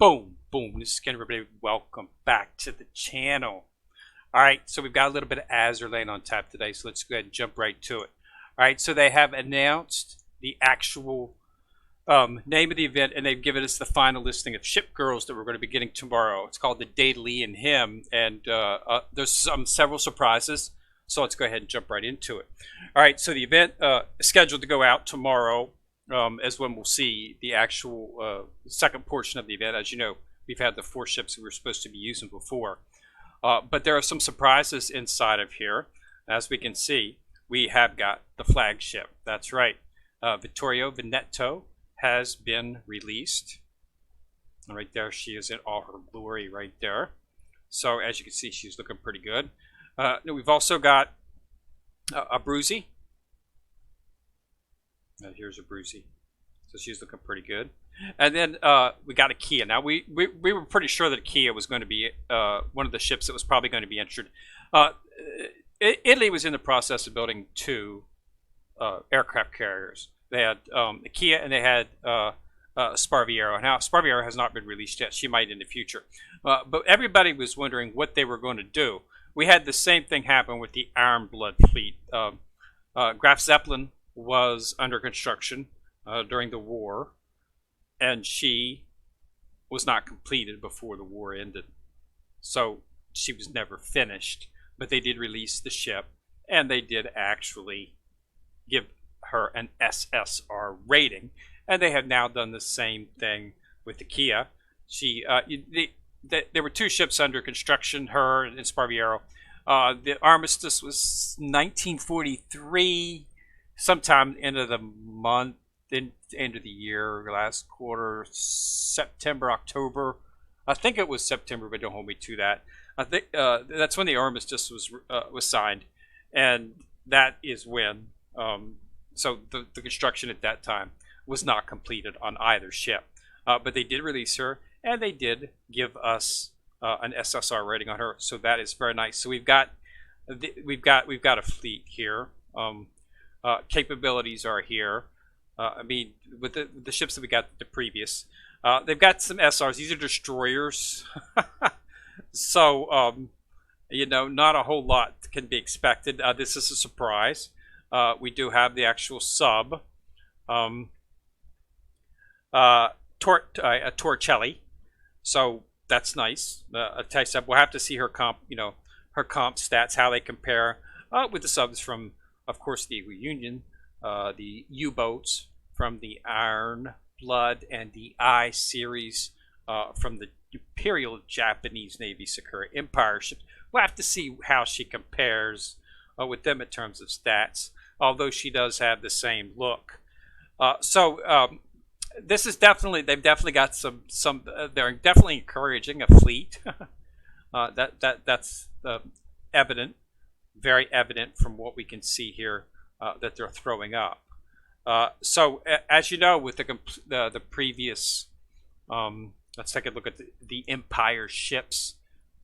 Boom, boom. This is Ken, everybody. Welcome back to the channel. All right, so we've got a little bit of Azur Lane on tap today, so let's go ahead and jump right to it. All right, so they have announced the actual name of the event, and they've given us the final listing of ship girls that we're going to be getting tomorrow. It's called the Daedalian Hymm, and there's several surprises, so let's go ahead and jump right into it. All right, so the event is scheduled to go out tomorrow. As when we'll see the actual second portion of the event. As you know, we've had the 4 ships we were supposed to be using before. But there are some surprises inside of here. As we can see, we have got the flagship. That's right. Vittorio Veneto has been released. And right there, she is in all her glory right there. So as you can see, she's looking pretty good. We've also got a Bruzy. Here's a Bruzy. So she's looking pretty good. And then we got a Kia. Now, we were pretty sure that Kia was going to be one of the ships that was probably going to be entered. Italy was in the process of building 2 aircraft carriers. They had the Kia and they had Sparviero. Now, Sparviero has not been released yet. She might in the future. But everybody was wondering what they were going to do. We had the same thing happen with the Iron Blood fleet. Graf Zeppelin was under construction during the war, and she was not completed before the war ended. So she was never finished, but they did release the ship, and they did actually give her an SSR rating, and they have now done the same thing with the Kia. There were 2 ships under construction, her and Sparviero. The armistice was 1943. Sometime end of the month, end of the year, last quarter, September, October. I think it was September, but don't hold me to that. I think that's when the armistice was signed, and that is when. So the construction at that time was not completed on either ship, but they did release her, and they did give us an SSR rating on her. So that is very nice. So we've got a fleet here. Capabilities are here. I mean, with the ships that we got the previous, they've got some SRs. These are destroyers, so you know, not a whole lot can be expected. This is a surprise. We do have the actual sub, Torcelli, so that's nice. A TIE sub. We'll have to see her comp, her comp stats, how they compare with the subs from, of course, the Union, the U-boats from the Iron Blood, and the I series from the Imperial Japanese Navy Sakura Empire ships. We'll have to see how she compares with them in terms of stats, although she does have the same look. This is they've definitely got some. They're definitely encouraging a fleet. That's evident. Very evident from what we can see here that they're throwing up. So as you know, with the previous, let's take a look at the Empire ships,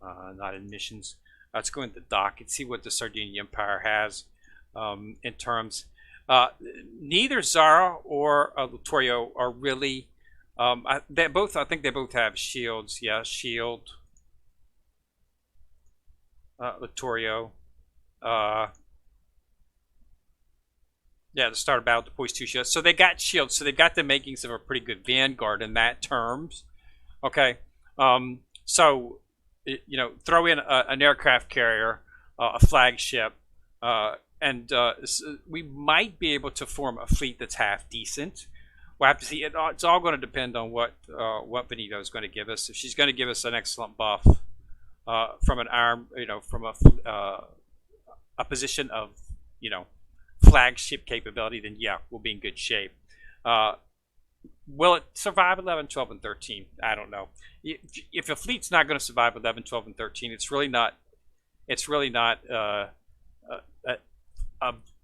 not in missions. Let's go into the dock and see what the Sardegna Empire has in terms. Neither Zara or Vittorio are really. I think they both have shields. Yeah, shield. Vittorio. Yeah, the start of battle deploys 2 shields. So they got shields. So they've got the makings of a pretty good vanguard in that terms. Okay. So, throw in an aircraft carrier, a flagship, and we might be able to form a fleet that's half decent. We'll have to see. It's all going to depend on what Veneto is going to give us. If she's going to give us an excellent buff from an arm, from a position of, flagship capability, then yeah, we'll be in good shape. Will it survive 11, 12, and 13? I don't know. If a fleet's not going to survive 11, 12, and 13, it's really not a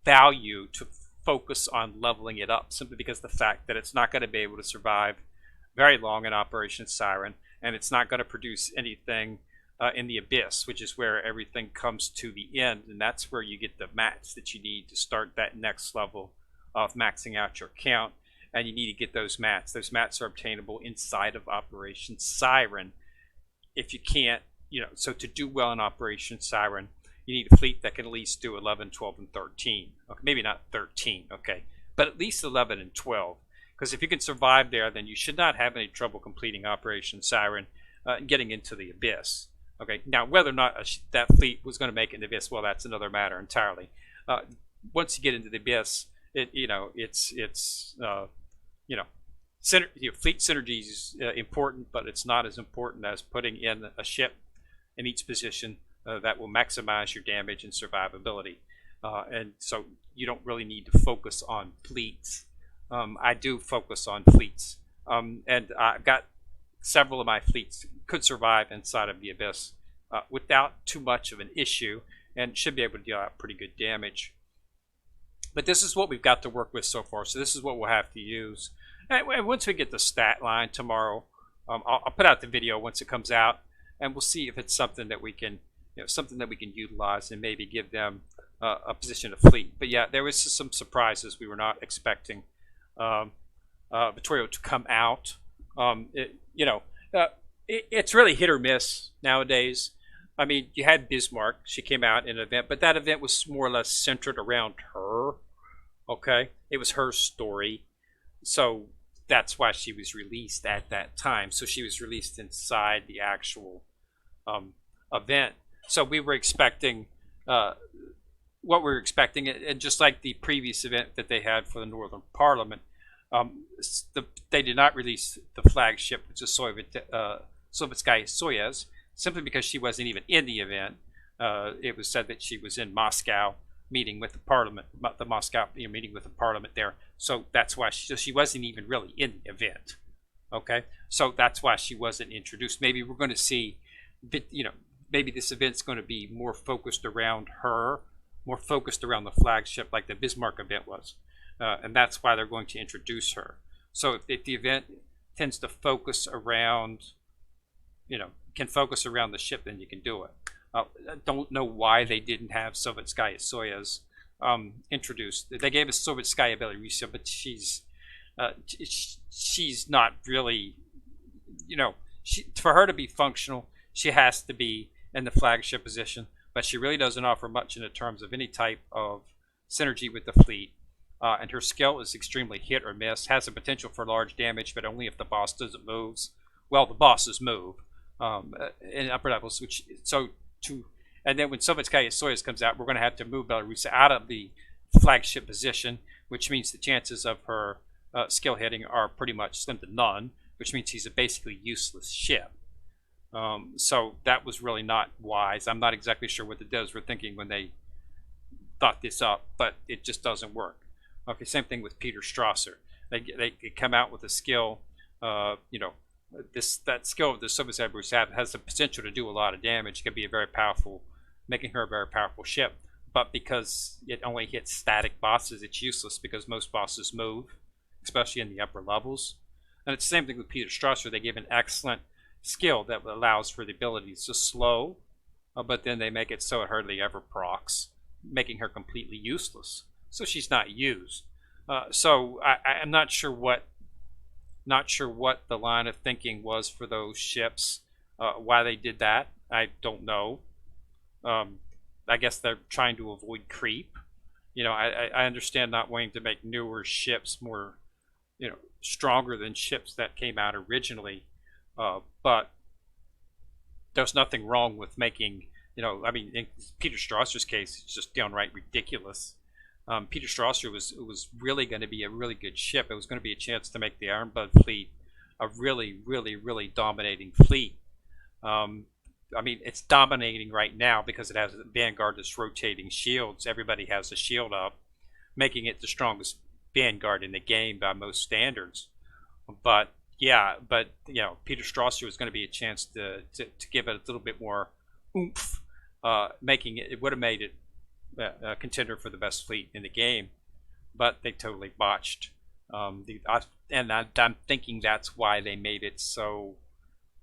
value to focus on leveling it up, simply because the fact that it's not going to be able to survive very long in Operation Siren, and it's not going to produce anything in the Abyss, which is where everything comes to the end, and that's where you get the mats that you need to start that next level of maxing out your count. and you need to get those mats. Those mats are obtainable inside of Operation Siren. If you can't, so to do well in Operation Siren, you need a fleet that can at least do 11, 12, and 13. Okay, maybe not 13, okay, but at least 11 and 12. Because if you can survive there, then you should not have any trouble completing Operation Siren and getting into the Abyss. Okay, now whether or not that fleet was going to make it in the Abyss, well, that's another matter entirely. Once you get into the Abyss, fleet synergy is important, but it's not as important as putting in a ship in each position that will maximize your damage and survivability. And so you don't really need to focus on fleets. I do focus on fleets, and I've got several of my fleets could survive inside of the Abyss without too much of an issue, and should be able to deal out pretty good damage. But this is what we've got to work with so far, so this is what we'll have to use. And once we get the stat line tomorrow, I'll put out the video once it comes out, and we'll see if it's something that we can, utilize and maybe give them a position of fleet. But yeah, there was some surprises we were not expecting Vittorio to come out. It's really hit or miss nowadays. I mean, you had Bismarck. She came out in an event, but that event was more or less centered around her. Okay, it was her story, so that's why she was released at that time. So she was released inside the actual event. So we were expecting what we were expecting, and just like the previous event that they had for the Northern Parliament, they did not release the flagship, which is Sovietskaya Soyuz, simply because she wasn't even in the event. It was said that she was in Moscow meeting with the Parliament, meeting with the Parliament there. So that's why she wasn't even really in the event. Okay, so that's why she wasn't introduced. Maybe we're going to see, maybe this event's going to be more focused around her, more focused around the flagship, like the Bismarck event was. And that's why they're going to introduce her. So if the event tends to focus around, can focus around the ship, then you can do it. I don't know why they didn't have Sovietskaya Soyuz introduced. They gave us Sovietskaya Belarusia, but she's not really, for her to be functional, she has to be in the flagship position, but she really doesn't offer much in the terms of any type of synergy with the fleet. And her skill is extremely hit or miss, has the potential for large damage, but only if the boss doesn't move. Well, the bosses move in upper levels, and then when Sovietskaya Soyuz comes out, we're going to have to move Belarus out of the flagship position, which means the chances of her skill hitting are pretty much slim to none, which means she's a basically useless ship. So that was really not wise. I'm not exactly sure what the devs were thinking when they thought this up, but it just doesn't work. Okay, same thing with Peter Strasser. They come out with a skill, that skill of the Soviet has the potential to do a lot of damage. It could be a very powerful, making her a very powerful ship. But because it only hits static bosses, it's useless because most bosses move, especially in the upper levels. And it's the same thing with Peter Strasser. They give an excellent skill that allows for the ability to slow, but then they make it so it hardly ever procs, making her completely useless. So she's not used. So I'm not sure what the line of thinking was for those ships. Why they did that, I don't know. I guess they're trying to avoid creep. I understand not wanting to make newer ships more, stronger than ships that came out originally. But there's nothing wrong with making, in Peter Strasser's case, it's just downright ridiculous. Peter Strasser was really going to be a really good ship. It was going to be a chance to make the Ironblood fleet a really, really, really dominating fleet. It's dominating right now because it has a Vanguard that's rotating shields. Everybody has a shield up, making it the strongest Vanguard in the game by most standards. But Peter Strasser was going to be a chance to give it a little bit more oomph, making it would have made it a contender for the best fleet in the game, but they totally botched. I'm thinking that's why they made it so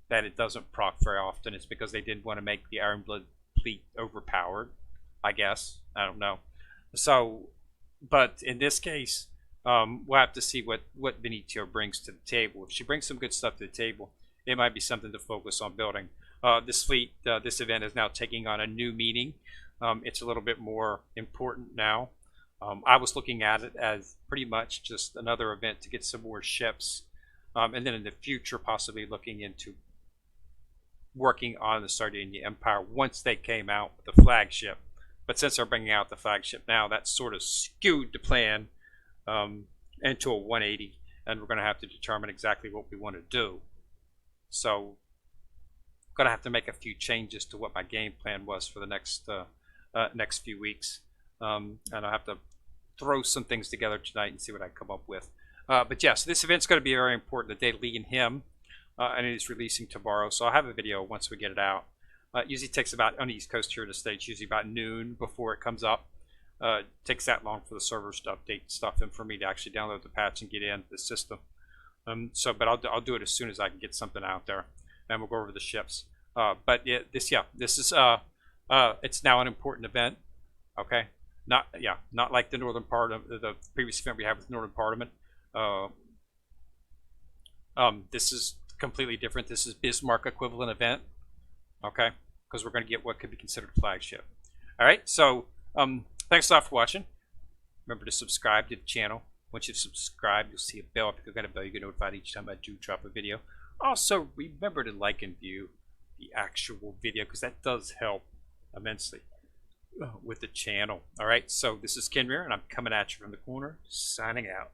that it doesn't proc very often. It's because they didn't want to make the Ironblood fleet overpowered, I guess. I don't know. So, but in this case, we'll have to see what Veneto brings to the table. If she brings some good stuff to the table, it might be something to focus on building. This fleet, this event is now taking on a new meaning. It's a little bit more important now. I was looking at it as pretty much just another event to get some more ships, and then in the future possibly looking into working on the Sardegna Empire once they came out with the flagship. But since they're bringing out the flagship now, that's sort of skewed the plan into a 180, and we're going to have to determine exactly what we want to do. So I'm going to have to make a few changes to what my game plan was for the next few weeks, and I'll have to throw some things together tonight and see what I come up with. But yes, this event's going to be very important. The Daedalian Hymm, and it is releasing tomorrow, so I'll have a video once we get it out. Usually takes about, on the East Coast here in the States, usually about noon before it comes up. It takes that long for the servers to update stuff and for me to actually download the patch and get into the system. But I'll do it as soon as I can get something out there, and we'll go over the ships. But this is it's now an important event. Okay, not like the northern part of the previous event we had with Northern Parliament. This is completely different. This is Bismarck equivalent event. Okay, because we're going to get what could be considered a flagship. All right, so thanks a lot for watching. Remember to subscribe to the channel. Once you've subscribed, you'll see a bell. If you click on a bell, you get notified each time I do drop a video. Also, remember to like and view the actual video, because that does help immensely with the channel. All right, so this is Kenrir, and I'm coming at you from the corner, signing out.